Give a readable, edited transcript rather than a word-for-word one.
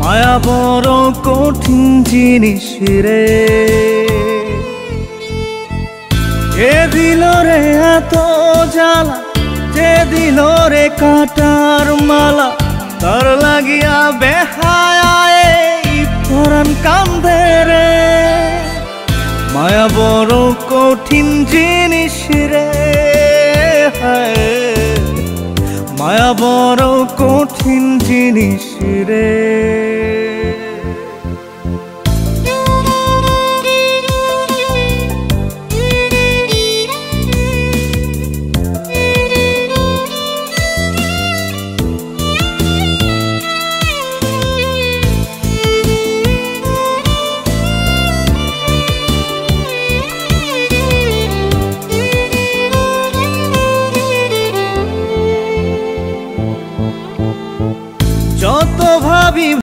মায়া বড় কঠিন জিনিস রে, কে দিল রে এত জ্বালা, যে দিল রে কাটার মালা, তার লাগিয়া বেহায় পরাণ কান্দে রে। মায়া বড় কঠিন জিনিস রে, মায়া বড় কঠিন জিনিস রে।